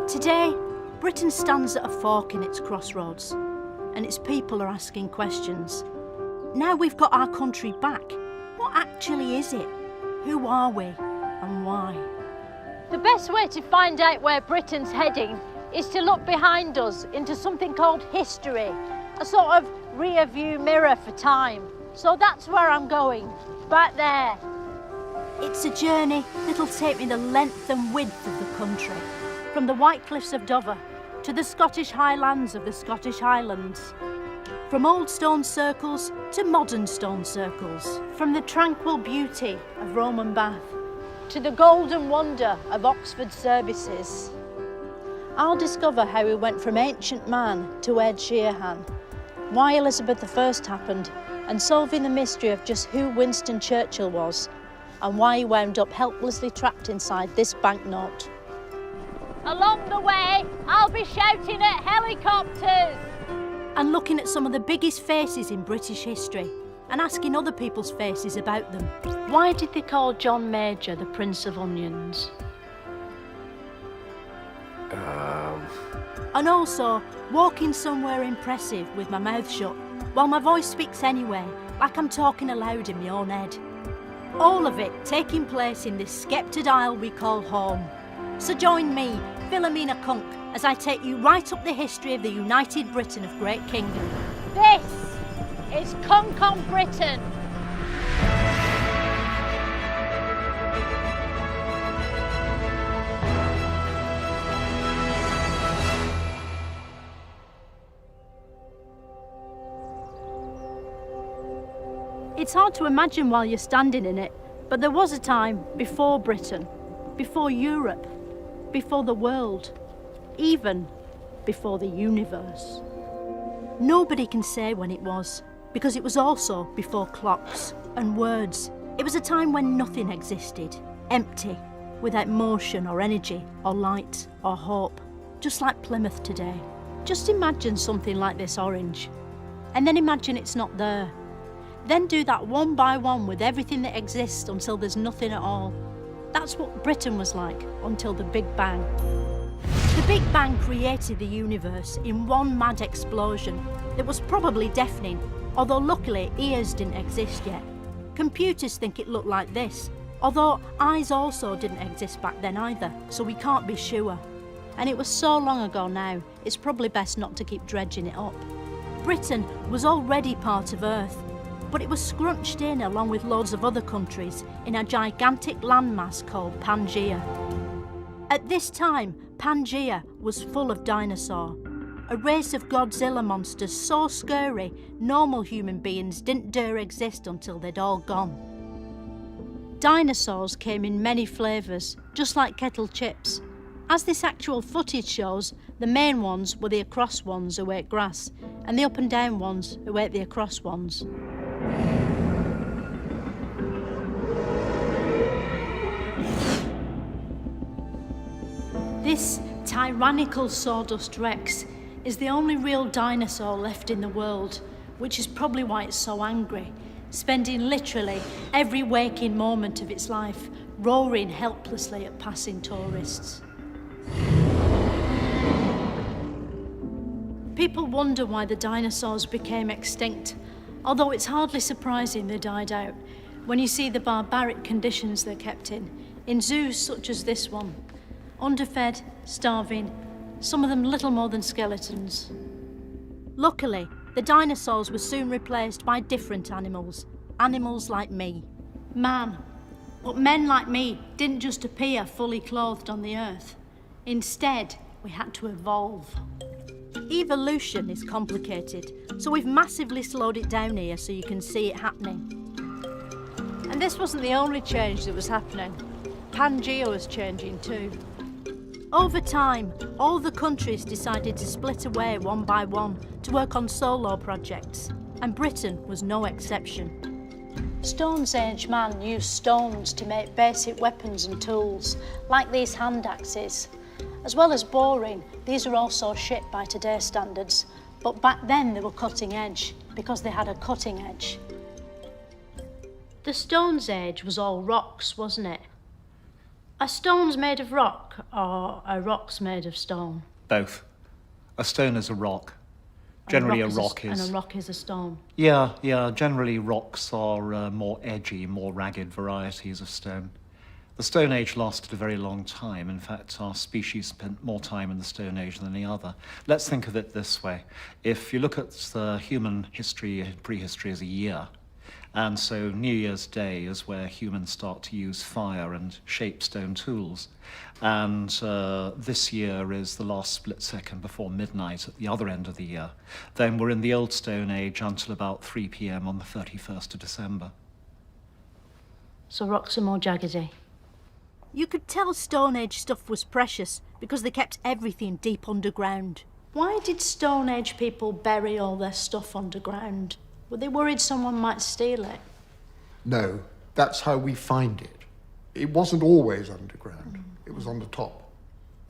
Today, Britain stands at a fork in its crossroads, and its people are asking questions. Now we've got our country back, what actually is it? Who are we, and why? The best way to find out where Britain's heading is to look behind us into something called history, a sort of rear-view mirror for time. So that's where I'm going, back there. It's a journey that'll take me the length and width of the country, from the White Cliffs of Dover to the Scottish Highlands of the Scottish Highlands, from old stone circles to modern stone circles, from the tranquil beauty of Roman Bath to the golden wonder of Oxford services. I'll discover how we went from ancient man to Ed Sheeran, why Elizabeth I happened, and solving the mystery of just who Winston Churchill was, and why he wound up helplessly trapped inside this banknote. Along the way, I'll be shouting at helicopters. And looking at some of the biggest faces in British history, and asking other people's faces about them. Why did they call John Major the Prince of Onions? And also, walking somewhere impressive with my mouth shut, while my voice speaks anyway, like I'm talking aloud in my own head. All of it taking place in this sceptred isle we call home. So join me, Philomena Cunk, as I take you right up the history of the United Britain of Great Kingdom. This is Cunk on Britain. It's hard to imagine while you're standing in it, but there was a time before Britain, before Europe, before the world, even before the universe. Nobody can say when it was, because it was also before clocks and words. It was a time when nothing existed, empty, without motion or energy or light or hope, just like Plymouth today. Just imagine something like this orange, and then imagine it's not there. Then do that one by one with everything that exists until there's nothing at all. That's what Britain was like until the Big Bang. The Big Bang created the universe in one mad explosion that was probably deafening, although luckily ears didn't exist yet. Computers think it looked like this, although eyes also didn't exist back then either, so we can't be sure. And it was so long ago now, it's probably best not to keep dredging it up. Britain was already part of Earth, but it was scrunched in along with loads of other countries in a gigantic landmass called Pangaea. At this time, Pangaea was full of dinosaurs, a race of Godzilla monsters so scary normal human beings didn't dare exist until they'd all gone. Dinosaurs came in many flavours, just like kettle chips. As this actual footage shows, the main ones were the across ones who ate grass, and the up and down ones who ate the across ones. This tyrannical sawdust Rex is the only real dinosaur left in the world, which is probably why it's so angry, spending literally every waking moment of its life roaring helplessly at passing tourists. People wonder why the dinosaurs became extinct, although it's hardly surprising they died out when you see the barbaric conditions they're kept in zoos such as this one. Underfed, starving, some of them little more than skeletons. Luckily, the dinosaurs were soon replaced by different animals like me. Man. But men like me didn't just appear fully clothed on the earth. Instead, we had to evolve. Evolution is complicated, so we've massively slowed it down here so you can see it happening. And this wasn't the only change that was happening. Pangaea was changing too. Over time, all the countries decided to split away one by one to work on solo projects, and Britain was no exception. Stone Age man used stones to make basic weapons and tools, like these hand axes. As well as boring, these are also shit by today's standards, but back then they were cutting edge, because they had a cutting edge. The Stone Age was all rocks, wasn't it? Are stones made of rock, or are rocks made of stone? Both. A stone is a rock. Generally, a rock is... And a rock is a stone. Yeah. Generally, rocks are more edgy, more ragged varieties of stone. The Stone Age lasted a very long time. In fact, our species spent more time in the Stone Age than any other. Let's think of it this way. If you look at the human history, prehistory as a year, and so New Year's Day is where humans start to use fire and shape stone tools. And this year is the last split second before midnight at the other end of the year. Then we're in the Old Stone Age until about 3 p.m. on the 31st of December. So rocks are more jaggedy. You could tell Stone Age stuff was precious because they kept everything deep underground. Why did Stone Age people bury all their stuff underground? Were they worried someone might steal it? No, that's how we find it. It wasn't always underground. It was on the top.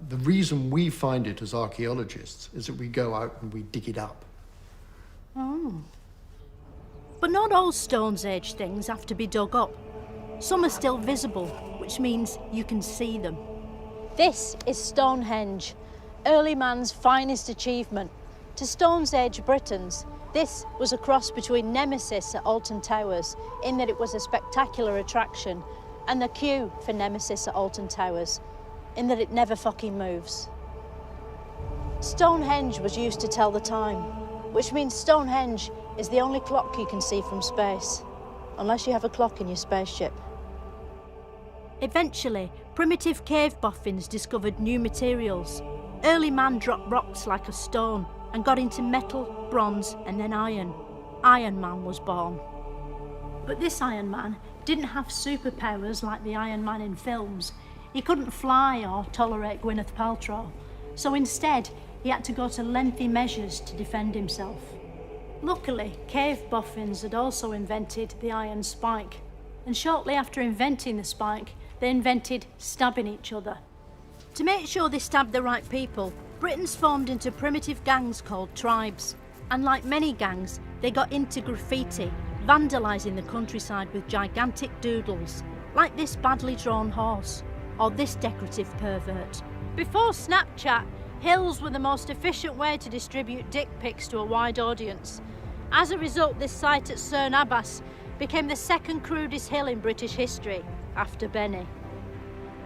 The reason we find it as archaeologists is that we go out and we dig it up. Oh. But not all Stone Age things have to be dug up. Some are still visible, which means you can see them. This is Stonehenge, early man's finest achievement. To Stone Age Britons, this was a cross between Nemesis at Alton Towers, in that it was a spectacular attraction, and the queue for Nemesis at Alton Towers, in that it never fucking moves. Stonehenge was used to tell the time, which means Stonehenge is the only clock you can see from space, unless you have a clock in your spaceship. Eventually, primitive cave boffins discovered new materials. Early man dropped rocks like a stone and got into metal, bronze, and then iron. Iron Man was born. But this Iron Man didn't have superpowers like the Iron Man in films. He couldn't fly or tolerate Gwyneth Paltrow. So instead, he had to go to lengthy measures to defend himself. Luckily, cave boffins had also invented the iron spike. And shortly after inventing the spike, they invented stabbing each other. To make sure they stabbed the right people, Britons formed into primitive gangs called tribes. And like many gangs, they got into graffiti, vandalising the countryside with gigantic doodles, like this badly drawn horse, or this decorative pervert. Before Snapchat, hills were the most efficient way to distribute dick pics to a wide audience. As a result, this site at Cerne Abbas became the second crudest hill in British history, after Benny.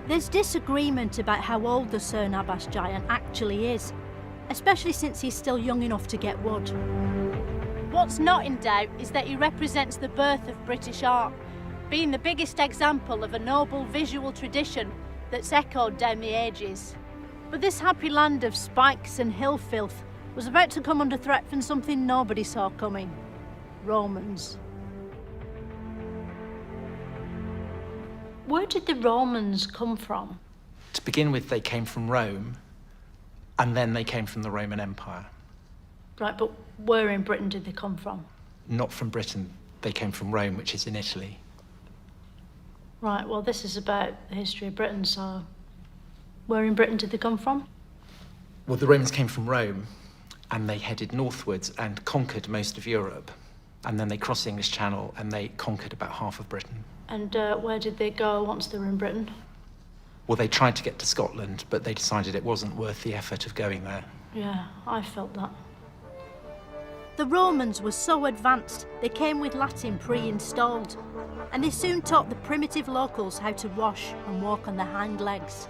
There's disagreement about how old the Cerne Abbas giant actually is, especially since he's still young enough to get wood. What's not in doubt is that he represents the birth of British art, being the biggest example of a noble visual tradition that's echoed down the ages. But this happy land of spikes and hill filth was about to come under threat from something nobody saw coming: Romans. Where did the Romans come from? To begin with, they came from Rome, and then they came from the Roman Empire. Right, but where in Britain did they come from? Not from Britain, they came from Rome, which is in Italy. Right, well, this is about the history of Britain, so where in Britain did they come from? Well, the Romans came from Rome, and they headed northwards and conquered most of Europe. And then they crossed the English Channel, and they conquered about half of Britain. And where did they go once they were in Britain? Well, they tried to get to Scotland, but they decided it wasn't worth the effort of going there. Yeah, I felt that. The Romans were so advanced, they came with Latin pre-installed, and they soon taught the primitive locals how to wash and walk on their hind legs.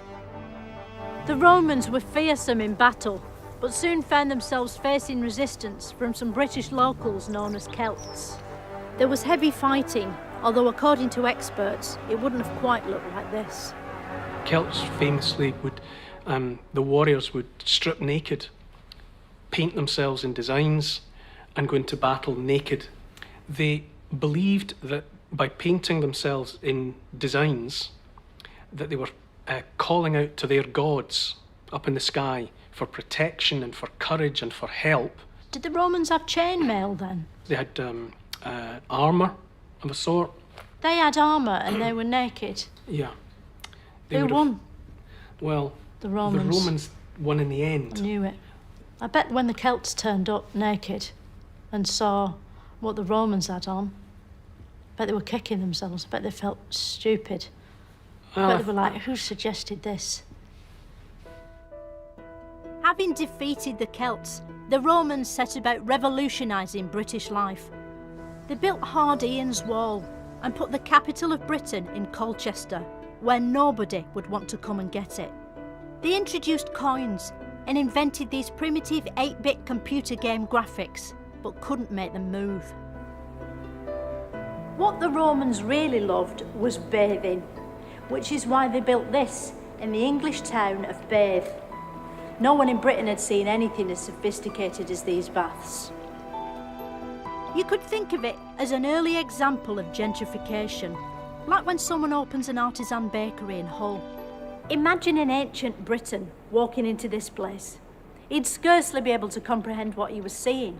The Romans were fearsome in battle, but soon found themselves facing resistance from some British locals known as Celts. There was heavy fighting, although according to experts, it wouldn't have quite looked like this. Celts famously would, the warriors would strip naked, paint themselves in designs, and go into battle naked. They believed that by painting themselves in designs, that they were calling out to their gods up in the sky for protection and for courage and for help. Did the Romans have chainmail then? They had armour of a sort. They had armour and they were naked. Yeah. Who won? Well, The Romans. The Romans won in the end. I knew it. I bet when the Celts turned up naked and saw what the Romans had on, I bet they were kicking themselves. I bet they felt stupid. But they were like, who suggested this? Having defeated the Celts, the Romans set about revolutionising British life. They built Hard Ian's Wall and put the capital of Britain in Colchester, where nobody would want to come and get it. They introduced coins and invented these primitive 8-bit computer game graphics, but couldn't make them move. What the Romans really loved was bathing, which is why they built this in the English town of Bath. No one in Britain had seen anything as sophisticated as these baths. You could think of it as an early example of gentrification, like when someone opens an artisan bakery in Hull. Imagine in ancient Britain walking into this place. He'd scarcely be able to comprehend what he was seeing.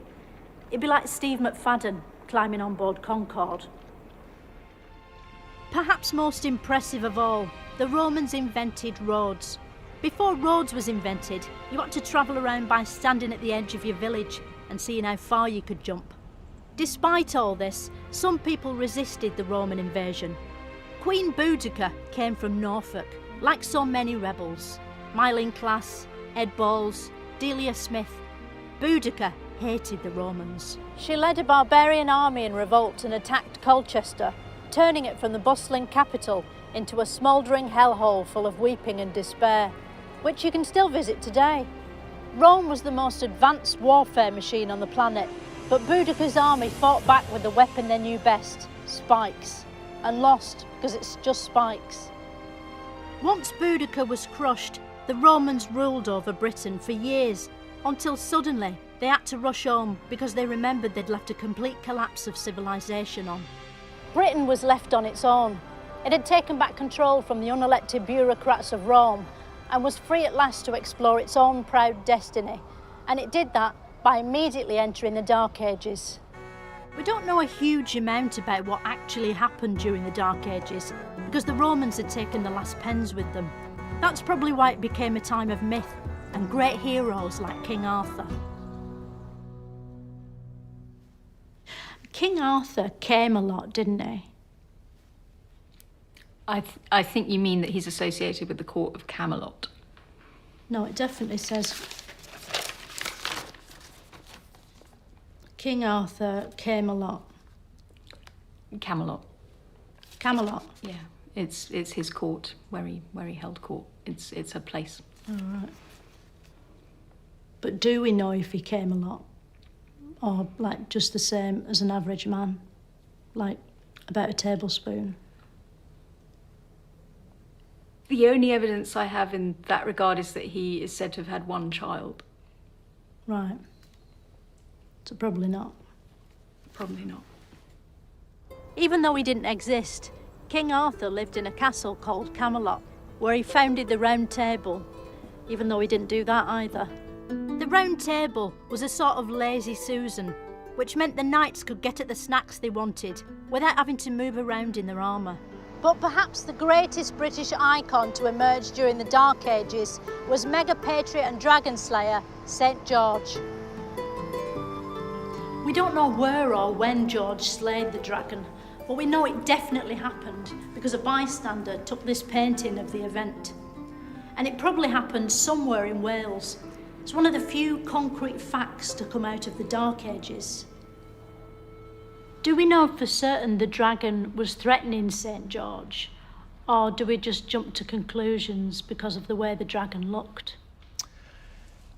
It'd be like Steve McFadden climbing on board Concorde. Perhaps most impressive of all, the Romans invented roads. Before roads was invented, you had to travel around by standing at the edge of your village and seeing how far you could jump. Despite all this, some people resisted the Roman invasion. Queen Boudica came from Norfolk, like so many rebels. Myline Class, Ed Balls, Delia Smith. Boudica hated the Romans. She led a barbarian army in revolt and attacked Colchester, turning it from the bustling capital into a smouldering hellhole full of weeping and despair, which you can still visit today. Rome was the most advanced warfare machine on the planet, but Boudica's army fought back with the weapon they knew best, spikes, and lost because it's just spikes. Once Boudica was crushed, the Romans ruled over Britain for years, until suddenly they had to rush home because they remembered they'd left a complete collapse of civilization on. Britain was left on its own. It had taken back control from the unelected bureaucrats of Rome and was free at last to explore its own proud destiny. And it did that by immediately entering the Dark Ages. We don't know a huge amount about what actually happened during the Dark Ages because the Romans had taken the last pens with them. That's probably why it became a time of myth and great heroes like King Arthur. King Arthur came a lot, didn't he? I think you mean that he's associated with the court of Camelot. No, it definitely says King Arthur came a lot. Camelot. Camelot. Yeah, it's his court where he held court. It's a place. All right. But do we know if he came a lot? Or like just the same as an average man? Like about a tablespoon? The only evidence I have in that regard is that he is said to have had one child. Right. So probably not. Probably not. Even though he didn't exist, King Arthur lived in a castle called Camelot, where he founded the Round Table, even though he didn't do that either. The Round Table was a sort of lazy Susan, which meant the knights could get at the snacks they wanted without having to move around in their armour. But perhaps the greatest British icon to emerge during the Dark Ages was mega patriot and dragon slayer St. George. We don't know where or when George slayed the dragon, but we know it definitely happened because a bystander took this painting of the event. And it probably happened somewhere in Wales. It's one of the few concrete facts to come out of the Dark Ages. Do we know for certain the dragon was threatening St. George? Or do we just jump to conclusions because of the way the dragon looked?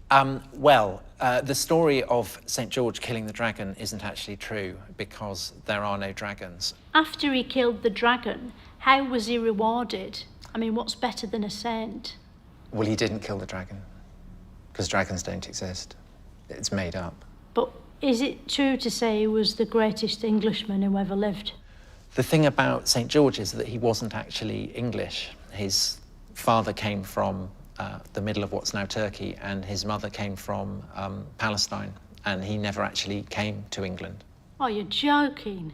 The story of St. George killing the dragon isn't actually true because there are no dragons. After he killed the dragon, how was he rewarded? I mean, what's better than a saint? Well, he didn't kill the dragon because dragons don't exist. It's made up. But is it true to say he was the greatest Englishman who ever lived? The thing about St. George is that he wasn't actually English. His father came from the middle of what's now Turkey, and his mother came from Palestine, and he never actually came to England. Oh, you're joking.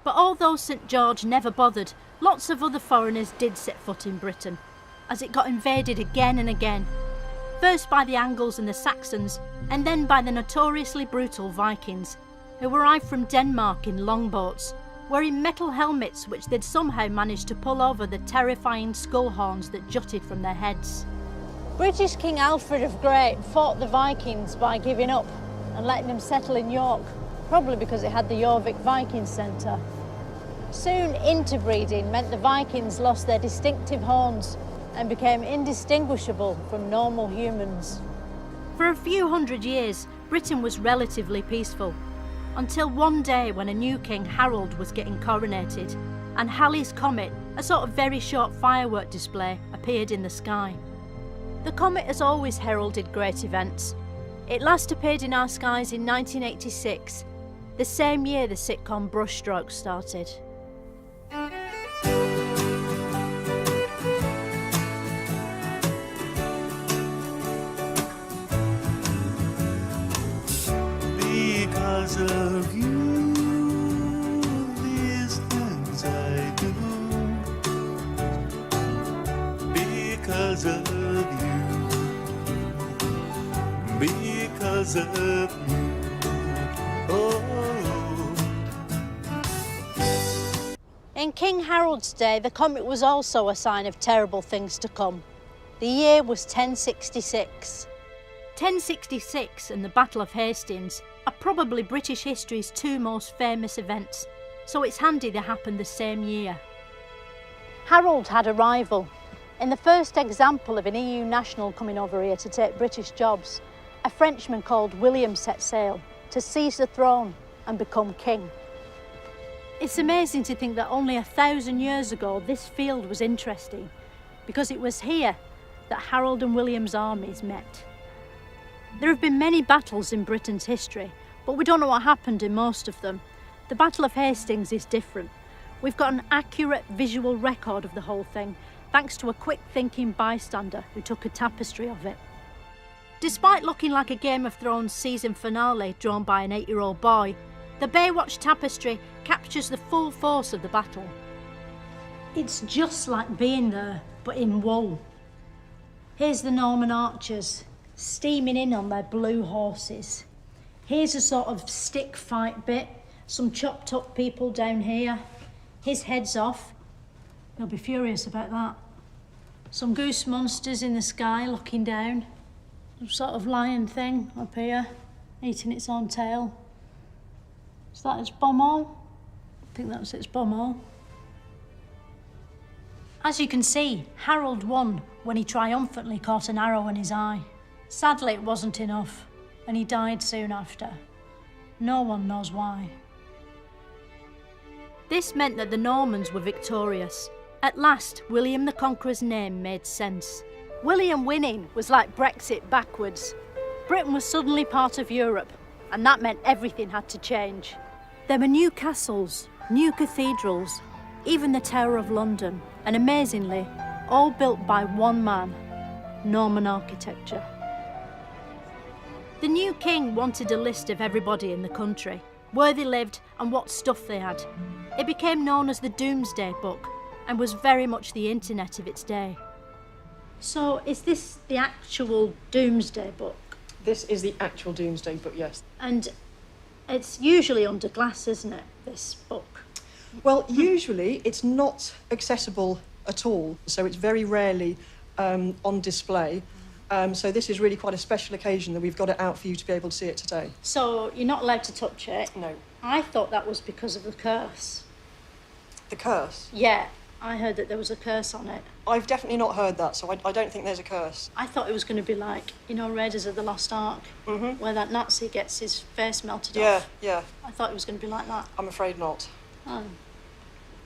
But although St. George never bothered, lots of other foreigners did set foot in Britain, as it got invaded again and again. First by the Angles and the Saxons, and then by the notoriously brutal Vikings, who arrived from Denmark in longboats, wearing metal helmets which they'd somehow managed to pull over the terrifying skull horns that jutted from their heads. British King Alfred of Great fought the Vikings by giving up and letting them settle in York, probably because it had the Jorvik Viking Centre. Soon interbreeding meant the Vikings lost their distinctive horns and became indistinguishable from normal humans. For a few hundred years, Britain was relatively peaceful, until one day when a new king, Harold, was getting coronated, and Halley's Comet, a sort of very short firework display, appeared in the sky. The comet has always heralded great events. It last appeared in our skies in 1986, the same year the sitcom Brushstrokes started. Because of you, these things I do. Because of you. Because of you. Oh. In King Harold's day, the comet was also a sign of terrible things to come. The year was 1066. 1066 and the Battle of Hastings are probably British history's two most famous events, so it's handy they happened the same year. Harold had a rival. In the first example of an EU national coming over here to take British jobs, a Frenchman called William set sail to seize the throne and become king. It's amazing to think that only 1,000 years ago this field was interesting, because it was here that Harold and William's armies met. There have been many battles in Britain's history, but we don't know what happened in most of them. The Battle of Hastings is different. We've got an accurate visual record of the whole thing, thanks to a quick-thinking bystander who took a tapestry of it. Despite looking like a Game of Thrones season finale drawn by an 8-year-old boy, the Baywatch tapestry captures the full force of the battle. It's just like being there, but in wool. Here's the Norman archers, steaming in on their blue horses. Here's a sort of stick fight bit, some chopped up people down here. His head's off. He'll be furious about that. Some goose monsters in the sky looking down. Some sort of lion thing up here, eating its own tail. Is that its bumhole? I think that's its bumhole. As you can see, Harold won when he triumphantly caught an arrow in his eye. Sadly, it wasn't enough, and he died soon after. No one knows why. This meant that the Normans were victorious. At last, William the Conqueror's name made sense. William winning was like Brexit backwards. Britain was suddenly part of Europe, and that meant everything had to change. There were new castles, new cathedrals, even the Tower of London, and amazingly, all built by one man, Norman architecture. The new king wanted a list of everybody in the country, where they lived and what stuff they had. It became known as the Domesday Book and was very much the internet of its day. So is this the actual Domesday Book? This is the actual Domesday Book, yes. And it's usually under glass, isn't it, this book? Well, usually it's not accessible at all, so it's very rarely on display. So this is really quite a special occasion that we've got it out for you to be able to see it today. So you're not allowed to touch it? No. I thought that was because of the curse. The curse? Yeah, I heard that there was a curse on it. I've definitely not heard that, so I don't think there's a curse. I thought it was going to be like, you know, Raiders of the Lost Ark, where that Nazi gets his face melted off. Yeah. I thought it was going to be like that. I'm afraid not. Oh.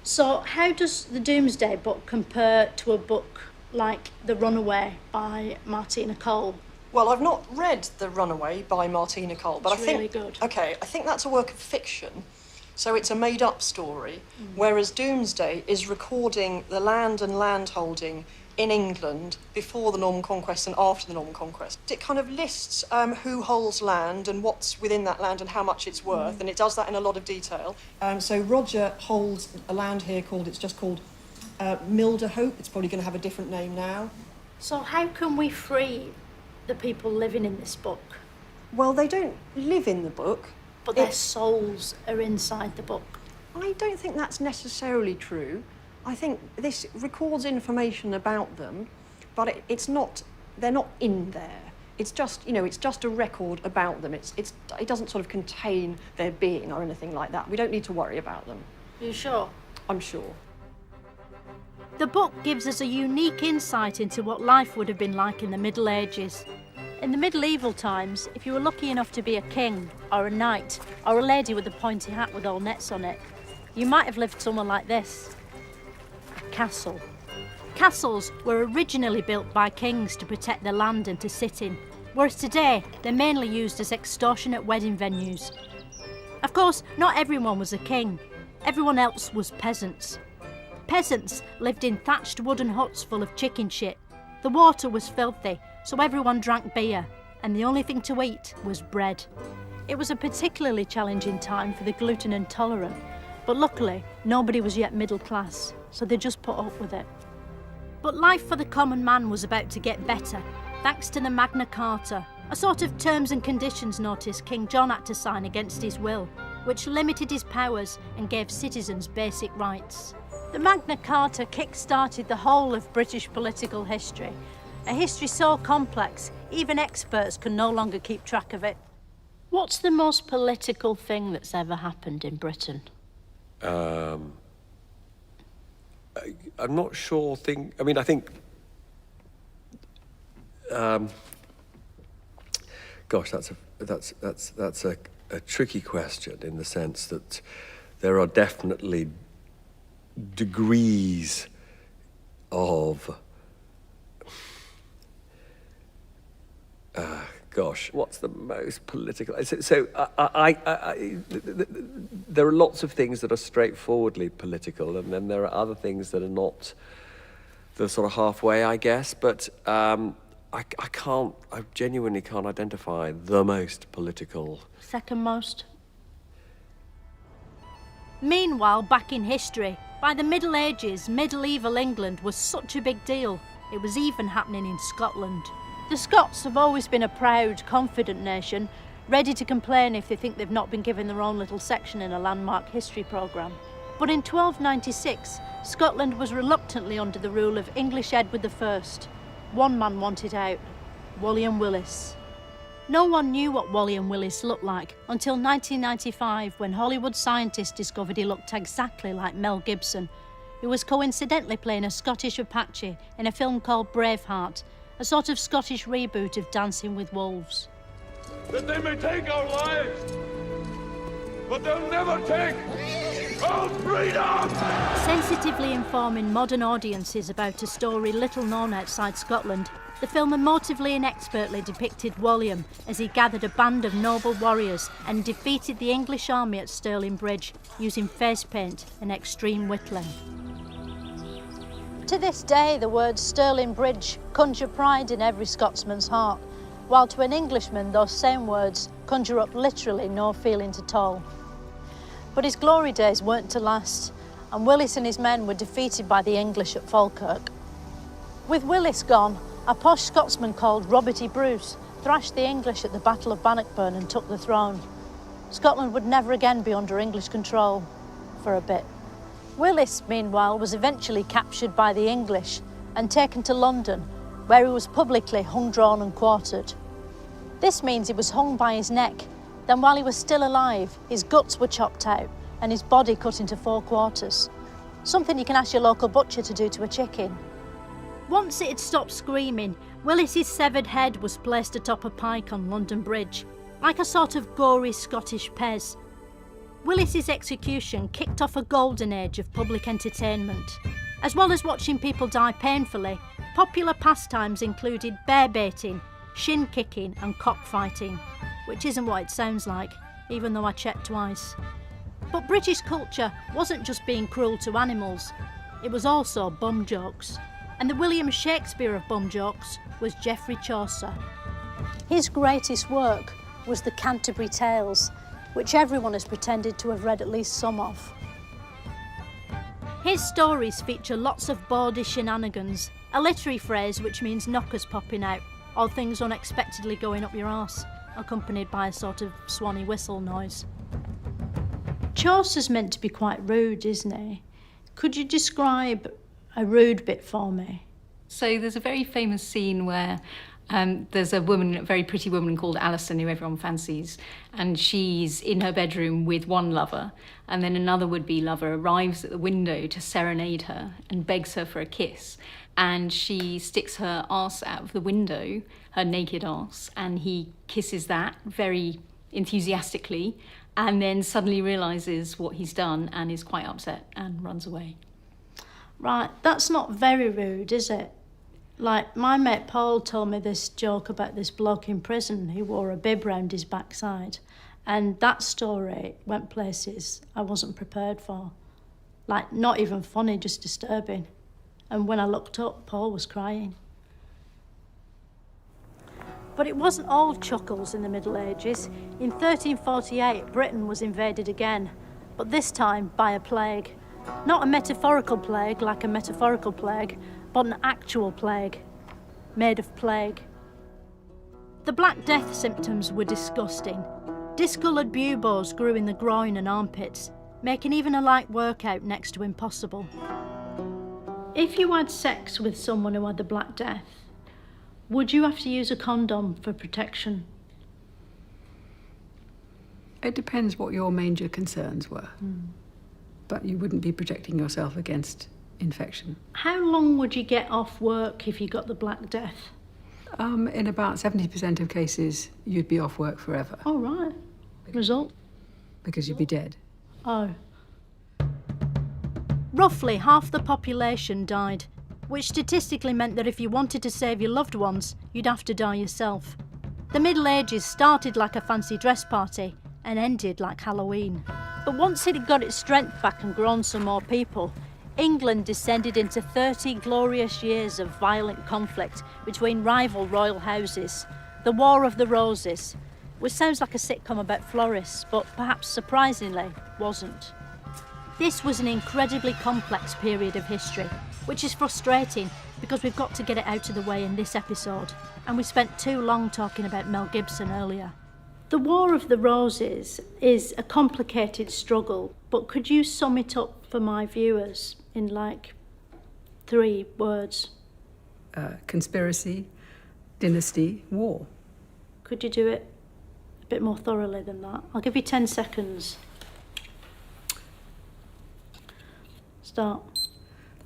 So how does the Domesday Book compare to a book like The Runaway by Martina Cole? Well, I've not read The Runaway by Martina Cole, but It's I think... really good. OK, I think that's a work of fiction, so it's a made-up story, whereas Domesday is recording the land and landholding in England before the Norman Conquest and after the Norman Conquest. It kind of lists who holds land and what's within that land and how much it's worth, and it does that in a lot of detail. So Roger holds a land here it's just called Milderhope. It's probably going to have a different name now. So how can we free the people living in this book? Well, they don't live in the book. But their souls are inside the book. I don't think that's necessarily true. I think this records information about them, but it's not, they're not in there. It's just, you know, it's just a record about them. It doesn't sort of contain their being or anything like that. We don't need to worry about them. Are you sure? I'm sure. The book gives us a unique insight into what life would have been like in the Middle Ages. In the medieval times, if you were lucky enough to be a king, or a knight, or a lady with a pointy hat with all nets on it, you might have lived somewhere like this. A castle. Castles were originally built by kings to protect their land and to sit in, whereas today they're mainly used as extortionate wedding venues. Of course, not everyone was a king. Everyone else was peasants. Peasants lived in thatched wooden huts full of chicken shit. The water was filthy, so everyone drank beer, and the only thing to eat was bread. It was a particularly challenging time for the gluten intolerant, but luckily nobody was yet middle class, so they just put up with it. But life for the common man was about to get better, thanks to the Magna Carta, a sort of terms and conditions notice King John had to sign against his will, which limited his powers and gave citizens basic rights. The Magna Carta kick-started the whole of British political history, a history so complex, even experts can no longer keep track of it. What's the most political thing that's ever happened in Britain? I'm not sure. I think. Gosh, that's a tricky question in the sense that there are definitely degrees of. Gosh, what's the most political? So there are lots of things that are straightforwardly political, and then there are other things that are not. They're sort of halfway, I guess. But I genuinely can't identify the most political. Second most. Meanwhile, back in history, by the Middle Ages, medieval England was such a big deal. It was even happening in Scotland. The Scots have always been a proud, confident nation, ready to complain if they think they've not been given their own little section in a landmark history programme. But in 1296, Scotland was reluctantly under the rule of English Edward I. One man wanted out, William Willis. No one knew what William Willis looked like until 1995, when Hollywood scientists discovered he looked exactly like Mel Gibson, who was coincidentally playing a Scottish Apache in a film called Braveheart, a sort of Scottish reboot of Dancing with Wolves. That they may take our lives, but they'll never take our freedom! Sensitively informing modern audiences about a story little known outside Scotland, the film emotively and expertly depicted William as he gathered a band of noble warriors and defeated the English army at Stirling Bridge using face paint and extreme whittling. To this day, the words Stirling Bridge conjure pride in every Scotsman's heart, while to an Englishman those same words conjure up literally no feelings at all. But his glory days weren't to last, and Willis and his men were defeated by the English at Falkirk. With Willis gone, a posh Scotsman called Robert E. Bruce thrashed the English at the Battle of Bannockburn and took the throne. Scotland would never again be under English control, for a bit. Willis, meanwhile, was eventually captured by the English and taken to London, where he was publicly hung, drawn and quartered. This means he was hung by his neck. Then while he was still alive, his guts were chopped out and his body cut into 4 quarters. Something you can ask your local butcher to do to a chicken. Once it had stopped screaming, Willis's severed head was placed atop a pike on London Bridge, like a sort of gory Scottish Pez. Willis's execution kicked off a golden age of public entertainment. As well as watching people die painfully, popular pastimes included bear baiting, shin kicking and cockfighting, which isn't what it sounds like, even though I checked twice. But British culture wasn't just being cruel to animals, it was also bum jokes. And the William Shakespeare of bum jokes was Geoffrey Chaucer. His greatest work was the Canterbury Tales, which everyone has pretended to have read at least some of. His stories feature lots of bawdy shenanigans, a literary phrase which means knockers popping out, or things unexpectedly going up your arse, accompanied by a sort of swanny whistle noise. Chaucer's meant to be quite rude, isn't he? Could you describe a rude bit for me? So there's a very famous scene where there's a woman, a very pretty woman called Alison, who everyone fancies, and she's in her bedroom with one lover, and then another would-be lover arrives at the window to serenade her and begs her for a kiss, and she sticks her arse out of the window, her naked arse, and he kisses that very enthusiastically, and then suddenly realises what he's done and is quite upset and runs away. Right, that's not very rude, is it? Like, my mate Paul told me this joke about this bloke in prison who wore a bib round his backside, and that story went places I wasn't prepared for. Like, not even funny, just disturbing. And when I looked up, Paul was crying. But it wasn't all chuckles in the Middle Ages. In 1348, Britain was invaded again, but this time by a plague. Not a metaphorical plague like a metaphorical plague, but an actual plague, made of plague. The Black Death symptoms were disgusting. Discoloured buboes grew in the groin and armpits, making even a light workout next to impossible. If you had sex with someone who had the Black Death, would you have to use a condom for protection? It depends what your major concerns were. But you wouldn't be protecting yourself against infection. How long would you get off work if you got the Black Death? In about 70% of cases, you'd be off work forever. Oh, right. Result? Because you'd be dead. Oh. Roughly half the population died, which statistically meant that if you wanted to save your loved ones, you'd have to die yourself. The Middle Ages started like a fancy dress party and ended like Halloween. But once it had got its strength back and grown some more people, England descended into 30 glorious years of violent conflict between rival royal houses, the War of the Roses, which sounds like a sitcom about florists, but perhaps surprisingly wasn't. This was an incredibly complex period of history, which is frustrating because we've got to get it out of the way in this episode, and we spent too long talking about Mel Gibson earlier. The War of the Roses is a complicated struggle, but could you sum it up for my viewers in like 3 words? Conspiracy, dynasty, war. Could you do it a bit more thoroughly than that? I'll give you 10 seconds. Start.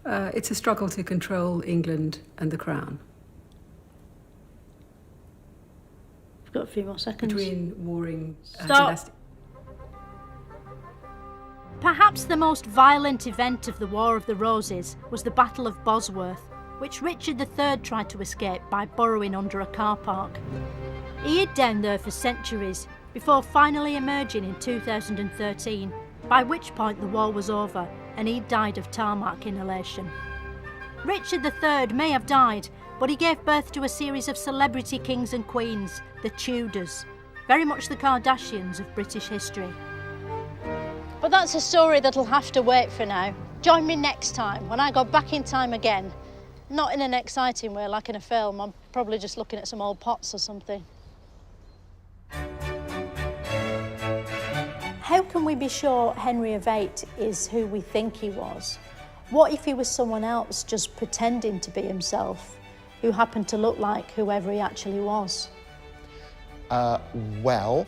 It's a struggle to control England and the crown. I've got a few more seconds. Between warring dynasties. Perhaps the most violent event of the War of the Roses was the Battle of Bosworth, which Richard III tried to escape by burrowing under a car park. He hid down there for centuries before finally emerging in 2013, by which point the war was over and he died of tarmac inhalation. Richard III may have died, but he gave birth to a series of celebrity kings and queens, the Tudors, very much the Kardashians of British history. But that's a story that'll have to wait for now. Join me next time when I go back in time again. Not in an exciting way like in a film. I'm probably just looking at some old pots or something. How can we be sure Henry VIII is who we think he was? What if he was someone else just pretending to be himself, who happened to look like whoever he actually was? Well...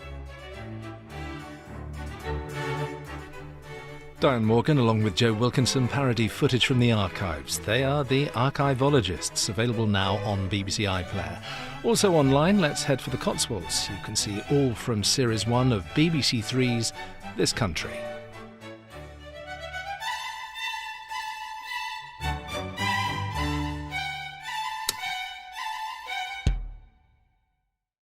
Diane Morgan, along with Joe Wilkinson, parody footage from the archives. They are the Archiveologists, available now on BBC iPlayer. Also online, let's head for the Cotswolds. You can see all from Series 1 of BBC Three's This Country.